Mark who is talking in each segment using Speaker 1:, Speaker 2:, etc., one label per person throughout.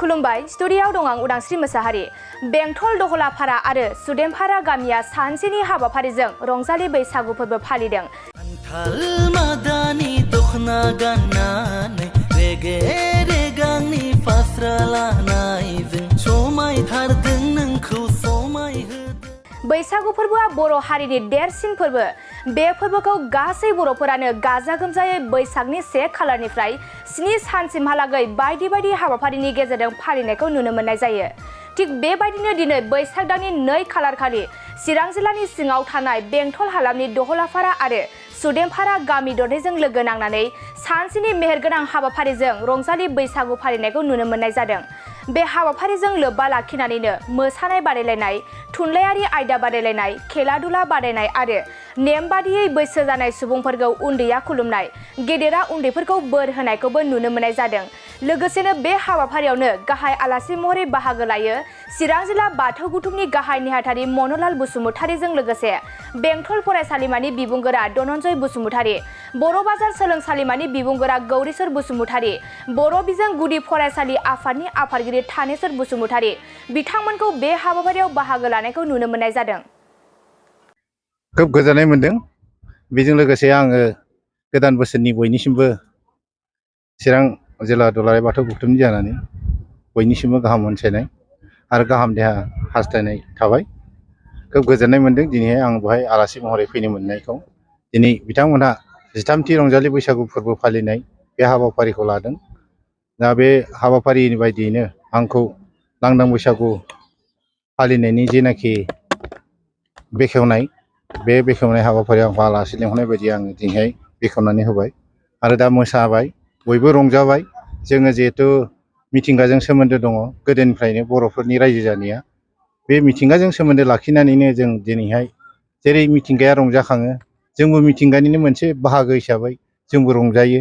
Speaker 1: खुलुमबाय स्टुडियाव दं आं उदांस्रि मोसाहारि। बेंटल दहलाफारा आरो सुदेमफारा गामिया सानसेनि हाबाफारिजों रंजालि बैसागु फोरबो फालिदों। बैसागु फोरबोआ बर' हारिनि देरसिन फोरबो। बे फोरबोखौ गासै बर'फोरानो गाजा गोमजायै बैसागनि 1 खालारनिफ्राय 7 सानसिमहालागै बायदि बायदि हाबाफारिनि गेजेरजों फालिनायखौ नुनो मोननाय जायो। थिग बेबायदिनो दिनै बैसाग दाननि 2 खालार खालि चिरां जिल्लानि सिङाव थानाय बेंटल हालामनि दहलाफारा आरो सुदेमफारा गामि दरनैजों लोगो नांनानै सानसेनि मेहेरगोनां हाबाफारिजों रंजालि बैसागु फालिनायखौ नुनो मोननाय जादों। बे हाबाफारिजों लोब्बा लाखिनानैनो मोसानाय बादायलायनाय, थुनलाइयारि आयदा बादायलायनाय, खेला दुला बादायनाय आरो नेम बादियै बैसो जानाय सुबुंफोरखौ उन्दैया खुलुमनाय, गेदेरा उन्दैफोरखौ बोर होनायखौबो नुनो मोननाय जादों। लोगोसेनो बे हाबाफारियावनो गाहाय आलासि महरै बाहागो लायो चिरां जिल्ला बाथौ गुथुमनि गाहाय नेहाथारि मन'लाल बसुमतारीजों लोगोसे बेंटल फरायसालिमानि बिबुंगोरा धनन्जय बसुमतारी, बर' बाजार सोलोंसालिमानि बिबुंगोरा गौरीश्वर बसुमतारी, बर' बिजों गुदि फरायसालि आफादनि आफादगिरि थानेश्वर बसुमतारी बिथांमोनखौ बे हाबाफारियाव बाहागो लानायखौ नुनो मोननाय जादों।
Speaker 2: खोब गोजोननाय मोनदों। बेजों लोगोसे आङो गोदान बोसोरनि बयनिसिमबो चिरां जिल्ला दुलाराय बाथौ गुथुमनि जानानै बयनिसिमबो गाहाम अनसायनाय आरो गाहाम देहा हास्थायनाय थाबाय। खोब गोजोननाय मोनदों दिनैहाय आं बेवहाय आलासि महरै फैनो मोननायखौ। दिनै बिथांमोनहा 13थि रंजालि बैसागु फोरबो फालिनाय बे हाबाफारिखौ लादों। दा बे हाबाफारिनि बायदियैनो आंखौ लांदां बैसागु फालिनायनि जेनाखि बेखेवनाय, बे बेखेवनाय हाबाफारियाव आंखौ आलासि लेंहरनाय बायदि आङो दिनैहाय बेखेवनानै होबाय आरो दा मोसाबाय, बयबो रंजाबाय। जोङो जिहेथु मिथिंगाजों सोमोन्दो दङ गोदोनिफ्रायनो बर'फोरनि रायजो जानाया, बे मिथिंगाजों सोमोन्दो लाखिनानैनो जों दिनैहाय जेरै मिथिंगाया रंजाखाङो, जोंबो मिथिंगानिनो मोनसे बाहागो हिसाबै जोंबो रंजायो।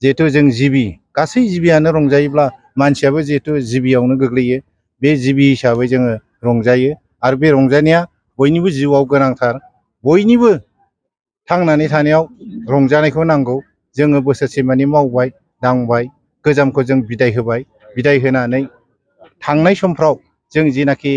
Speaker 2: जिहेथु जों जिबि, गासै जिबियानो रंजायोब्ला मानसियाबो जिहेथु जिबियावनो गोग्लैयो, बे जिबि हिसाबै जोङो रंजायो आरो बे रंजानाया बयनिबो जिउआव गोनांथार। बयनिबो थांनानै थानायाव रंजानायखौ नांगौ। जोङो बोसोरसे मानि मावबाय दांबाय, गोजामखौ जों बिदाय होबाय, बिदाय होनानै थांनाय समफ्राव जों जिनाखि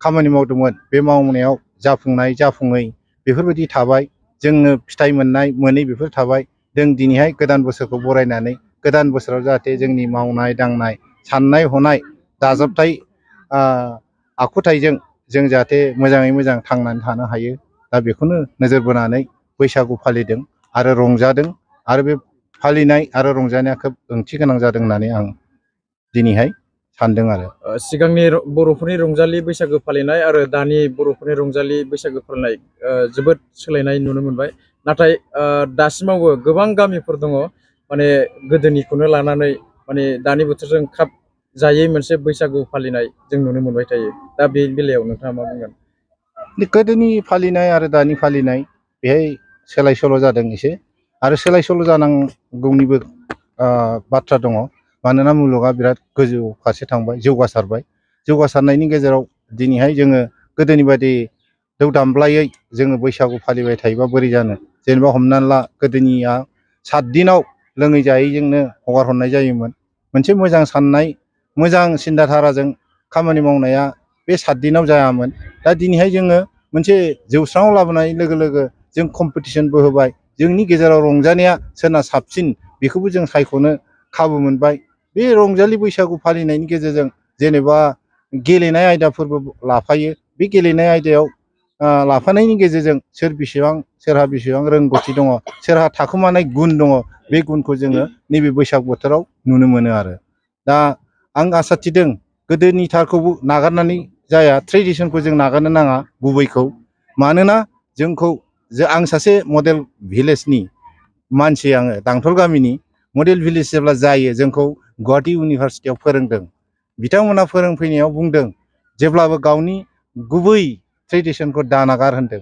Speaker 2: खामानि मावदोंमोन बे मावनायाव जाफुंनाय जाफुङै बेफोरबायदि थाबाय, जोङो फिथाइ मोननाय मोनै बेफोर थाबाय। जों दिनैहाय गोदान बोसोरखौ बरायनानै गोदान बोसोराव जाहाथे जोंनि मावनाय दांनाय, साननाय हनाय दाजाबथाय आखुथाइजों जों जाहाथे मोजाङै मोजां थांनानै थानो हायो। दा बेखौनो नोजोर बोनानै बैसागु फालिदों आरो रंजादों आरो बे फालिनाय आरो रंजानाया खोब ओंथि गोनां जादों होननानै आं दिनैहाय सानदों आरो।
Speaker 3: सिगांनि बर'फोरनि रंजालि बैसागो फालिनाय आरो दानि बर'फोरनि रंजालि बैसागो फालिनाय जोबोद सोलायनाय नुनो मोनबाय। नाथाय दासिमावबो गोबां गामिफोर दङ माने गोदोनिखौनो लानानै माने दानि बोथोरजों खाब जायै मोनसे बैसागु फालिनाय जों नुनो मोनबाय थायो। दा बे बेलायाव नोंथाङा मा बुंगोन?
Speaker 2: गोदोनि फालिनाय आरो दानि फालिनाय बेहाय सोलाय सोल' जादों एसे, आरो सोलाय सोल' जानांगौनिबो बाथ्रा दङ। मानोना मुलुगा बिराद गोजौ फारसे थांबाय, जौगासारबाय। जौगासारनायनि गेजेराव दिनैहाय जोङो गोदोनि बायदि दौ दामब्लायै जोङो बैसागु फालिबाय थायोबा बोरै जानो। जेनेबा हमनानै ला, गोदोनिया 7 दिनाव लोङै जायैजोंनो हगार हरनाय जायोमोन। मोनसे मोजां साननाय, मोजां सिन्थाधाराजों खामानि मावनाया बे 7 दिनाव जायामोन। दा दिनैहाय जोङो मोनसे जौस्राङाव लाबोनाय लोगो लोगो जों कम्पिटिसनबो होबाय। जोंनि गेजेराव रंजानाया सोरना साबसिन बेखौबो जों सायख'नो खाबु मोनबाय। बे रंजालि बैसागु फालिनायनि गेजेरजों जेनेबा गेलेनाय आयदाफोरबो लाफायो। बे गेलेनाय आयदायाव लाफानायनि गेजेरजों सोरहा बेसेबां रोंगौथि दङ, सोरहा थाखोमानाय गुन दङ, बे गुनखौ जोङो नैबे बैसाग बोथोराव नुनो मोनो आरो। दा आं आसा थिदों गोदोनि थारखौबो नागारनानै जाया, ट्रेडिसनखौ जों नागारनो नाङा, गुबैखौ। मानोना आं सासे मडेल भिलेजनि मानसि, आङो दांथल गामिनि। मडेल भिलेज जेब्ला जायो जोंखौ गुवाहाटि इउनिभारसिटियाव फोरोंदों। बिथांमोना फोरोंफैनायाव बुंदों जेब्लाबो गावनि गुबै ट्रेडिसनखौ दानागार होनदों।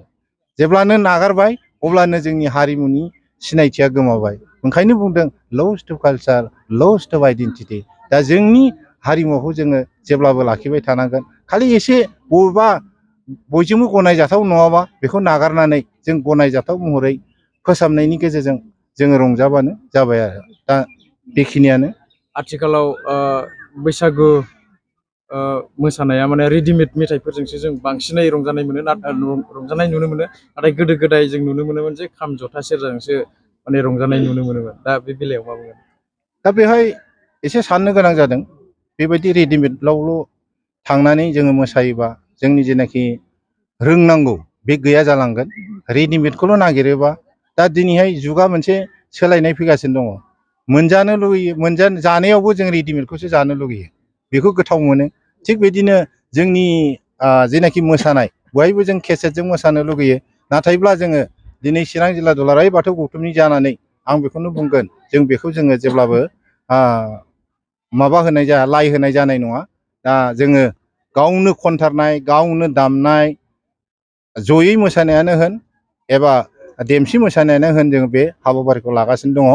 Speaker 2: जेब्लानो नागारबाय अब्लानो जोंनि हारिमुनि सिनायथिया गोमाबाय। ओंखायनो बुंदों lost to culture, lost to identity. दा जोंनि हारिमुखौ जोङो जेब्लाबो लाखिबाय थानांगोन। खालि एसे बयजोंबो गनायजाथाव नङाबा बेखौ नागारनानै जों गनायजाथाव महरै फोसाबनायनि गेजेरजों जोङो रंजाबानो जाबाय आरो। दा बेखिनियानो।
Speaker 3: आथिखालाव बैसागु मोसानाया माने रेडिमेड मेथाइफोरजोंसो जों बांसिनै रंजानाय नुनो मोनो नाथाय गोदो गोदाय जों नुनो मोनोमोन जे खाम जथा सेरजाजोंसो माने रंजानाय नुनो मोनोमोन दा बे बेलायाव मा बुंगोन?
Speaker 2: दा बेवहाय एसे साननो गोनां जादों बेबायदि रेडिमेडआवल' थांनानै जोङो मोसायोबा जोंनि जेनाखि रोंनांगौ बे गैया जालांगोन। रेडिमेडखौल' नागिरोबा दा दिनैहाय जुगा मोनसे सोलायनाय फैगासिनो दङ। मोनजानो लुगैयो जानायावबो जों रेडिमेडखौसो जानो लुगैयो, बेखौ गोथाव मोनो। थिग बिदिनो जोंनि जेनाखि मोसानाय बहायबो जों केसेटजों मोसानो लुगैयो। नाथायब्ला जोङो दिनै चिरां जिल्ला दुलाराय बाथौ गौथुमनि जानानै आं बेखौनो बुंगोन, जों बेखौ जोङो जेब्लाबो माबा होनाय जाया, लाइ होनाय जानाय नङा। दा जोङो गावनो खनथारनाय, गावनो दामनाय, जयै मोसानायानो होन एबा देमसि मोसानायानो होन, जोङो बे हाबाफारिखौ लागासिनो दङ।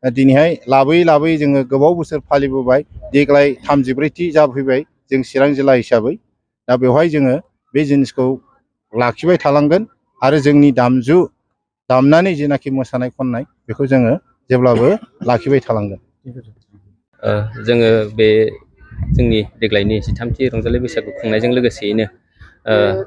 Speaker 2: दिनैहाय लाबोयै लाबोयै जोङो गोबाव बोसोर फालिबोबाय, देग्लाय 33थि जाफैबाय जों चिरां जिल्ला हिसाबै। दा बेवहाय जोङो बे जिनिसखौ लाखिबाय थालांगोन आरो जोंनि दामजु दामनानै जेनाखि मोसानाय खननाय बेखौ जोङो जेब्लाबो लाखिबाय थालांगोन।
Speaker 4: जोङो बे जोंनि देग्लायनि 13थि रंजालि बैसागु खुंनायजों लोगोसेयैनो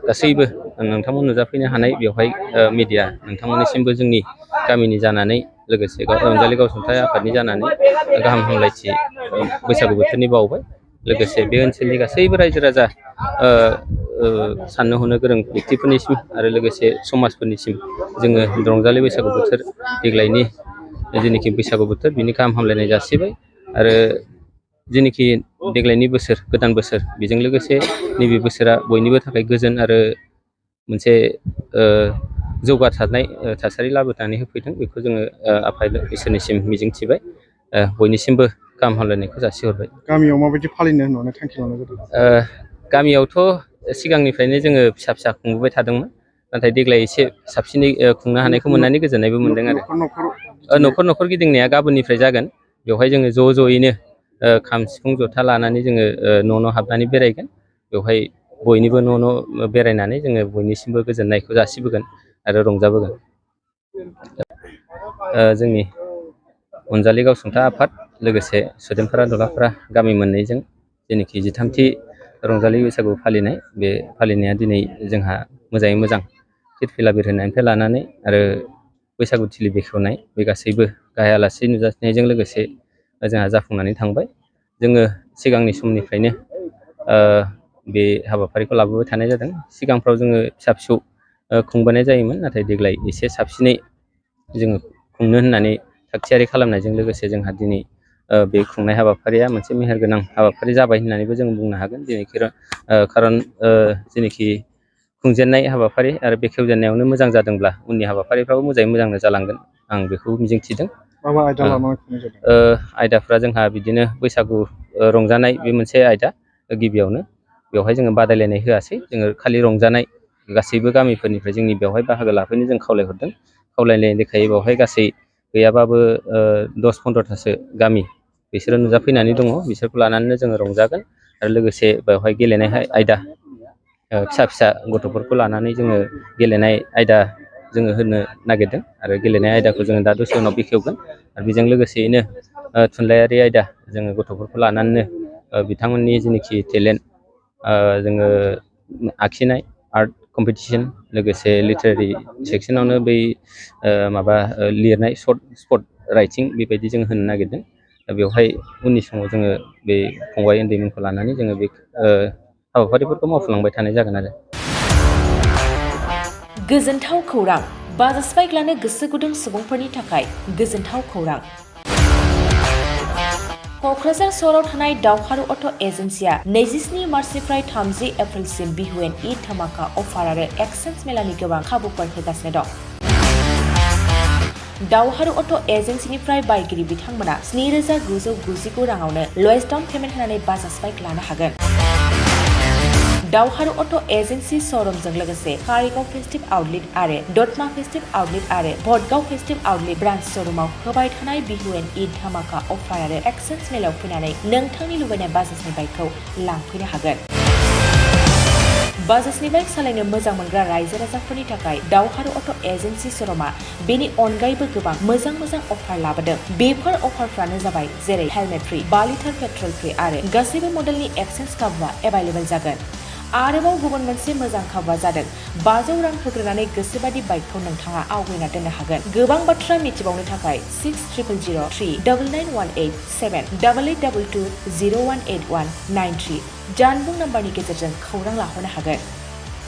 Speaker 4: गासैबो नोंथांमोन नुजाफैनो हानाय बेवहाय मिडिया नोंथांमोननिसिमबो जोंनि गामिनि जानानै लोगोसे रंजालि गावसुंथाइ आफादनि जानानै गाहाम हामलायथि बैसागु बोथोरनि बावबाय। लोगोसे बे ओनसोलनि गासैबो रायजो राजा साननो हनो गोरों व्यक्तिफोरनिसिम आरो लोगोसे समाजफोरनिसिम जोङो रंजालि बैसागु बोथोर देग्लायनि जेनोखि बैसागु बोथोर बिनि गाहाम हामलायनाय जासिबाय। आरो जेनोखि देग्लायनि बोसोर, गोदान बोसोर, बेजों लोगोसे नैबे बोसोरा बयनिबो थाखाय गोजोन आरो मोनसे जौगासारनाय थासारि लाबोनानै होफैदों, बेखौ जोङो आफा इसोरनिसिम मिजिंथिबाय। बयनिसिमबो गाहाम हामलायनायखौ जासिहरबाय।
Speaker 3: गामियाव माबायदि फालिनो होननानै थांखि लानाय जादों?
Speaker 4: गामियावथ' सिगांनिफ्रायनो जोङो फिसा फिसा खुंबोबाय थादोंमोन, नाथाय देग्लाय एसे साबसिनै खुंनो हानायखौ मोननानै गोजोननायबो मोनदों आरो। न'खर न'खर गिदिंनाया गाबोननिफ्राय जागोन। बेवहाय जोङो ज' ज'यैनो खाम सिफुं जथा लानानै जोङो न' न' हाबनानै बेरायगोन। बेवहाय बयनिबो न' न' बेरायनानै जोङो बयनिसिमबो गोजोननायखौ जासिबोगोन आरो रंजाबोगोन। जोंनि अनजालि गावसुंथाइ आफाद लोगोसे सुदेमफोरा दलाफोरा गामि मोननैजों जेनोखि 13थि रंजालि बैसागु फालिनाय, बे फालिनाया दिनै जोंहा मोजाङै मोजां फिरफिला बिरहोनायनिफ्राय लानानै आरो बैसागु थिलि बेखेवनाय बे गासैबो गाहाय आलासि नुजाथिनायजों लोगोसे जोंहा जाफुंनानै थांबाय। जोङो सिगांनि समनिफ्रायनो बे हाबाफारिखौ लाबोबाय थानाय जादों। सिगांफ्राव जोङो फिसा फिसौ खुंबोनाय जायोमोन, नाथाय देग्लाय एसे साबसिनै जोङो खुंनो होननानै थागथियारि खालामनायजों लोगोसे जोंहा दिनै बे खुंनाय हाबाफारिया मोनसे मेहेरगोनां हाबाफारि जाबाय होननानैबो जों बुंनो हागोन। दिनै खारन जेनोखि खुंजेननाय हाबाफारि आरो बेखेवजेननायावनो मोजां जादोंब्ला उननि हाबाफारिफ्राबो मोजाङै मोजांनो जालांगोन, आं बेखौ मिजिंथिदों।
Speaker 3: मा मा आयदा लानानै खुंनाय जादों?
Speaker 4: आयदाफ्रा जोंहा बिदिनो बैसागु रंजानाय बे मोनसे आयदा। गिबियावनो बेवहाय जोङो बादायलायनाय होआसै, जोङो खालि रंजानाय। गासैबो गामिफोरनिफ्राय जोंनि बेवहाय बाहागो लाफैनो जों खावलायहरदों। खावलायनाय लेखायै बेवहाय गासै गैयाबाबो 10-15थासो गामि बिसोरो नुजाफैनानै दङ। बिसोरखौ लानानैनो जोङो रंजागोन आरो लोगोसे बेवहाय गेलेनाय आयदा, फिसा फिसा गथ'फोरखौ लानानै जोङो गेलेनाय आयदा जोङो होनो नागिरदों आरो गेलेनाय आयदाखौ जोङो दा दसे उनाव बेखेवगोन। आरो बेजों लोगोसेयैनो थुनलाइयारि आयदा, जोङो गथ'फोरखौ लानानैनो बिथांमोननि जेनोखि टेलेन्ट, जोङो आखिनाय आर्ट कम्पिटिसन, लोगोसे लिटारेरि सेक्सनावनो बै लिरनाय स्पट राइटिं बेबायदि जों होनो नागिरदों। दा बेवहाय उननि समाव जोङो बे फंबाय उन्दैमोनखौ लानानै जोङो बे हाबाफारिफोरखौ मावफुंलांबाय थानाय जागोन आरो।
Speaker 5: गोजोनथाव खौरां, बाजाज बाइक लानो गोसो गुदुं सुबुंफोरनि थाखाय गोजोनथाव खौरां। क'क्राझार सहराव थानाय दावहारु अट' एजेन्सिया 27 मार्चनिफ्राय 30 एप्रिलसिम बिहु एन्ड ईद धामाका अफार आरो एक्सचेन्ज मेलानि गोबां खाबुफोर होगासिनो दं। दावहारु अट' एजेन्सिनिफ्राय बायगिरि बिथांमोना 7,999 राङावनो लवेस्ट डाउन पेमेन्ट होनानै बाजाज बाइक लानो हागोन। दावहारु अट' एजेन्सि श'रुमजों लोगोसे कारिगाव फेस्टिभ आउटलेट आरो दतमा फेस्टिभ आउटलेट आरो भटगाव फेस्टिभ आउटलेट ब्रान्च श'रुमाव होबाय थानाय बिहु एन्ड ईद धामाका अफार आरो एक्सचेन्ज मेलायाव फैनानै नोंथांनि लुबैनाय बाजाजनि बाइकखौ लांफैनो हागोन। बाजाजनि बाइक सालायनो मोजां मोनग्रा रायजो राजाफोरनि थाखाय दावहारु अट' एजेन्सि श'रुमा बेनि अनगायैबो गोबां मोजां अफार लाबोदों। बेफोर अफारफ्रानो जाबाय जेरै helmet free, 5 litre petrol free आरो गासैबो मडेलनि एक्सचेन्ज खाबुआ एभेलेबेल जागोन। आरोबाव गुबुन मोनसे मोजां खाबुआ जादों 500 रां होग्रोनानै गोसोबादि बाइकखौ नोंथाङा आवगायना दोननो हागोन। गोबां बाथ्रा मिथिबावनो थाखाय 60000399878822018193 जानबुं नाम्बारनि गेजेरजों खौरां लाहरनो हागोन।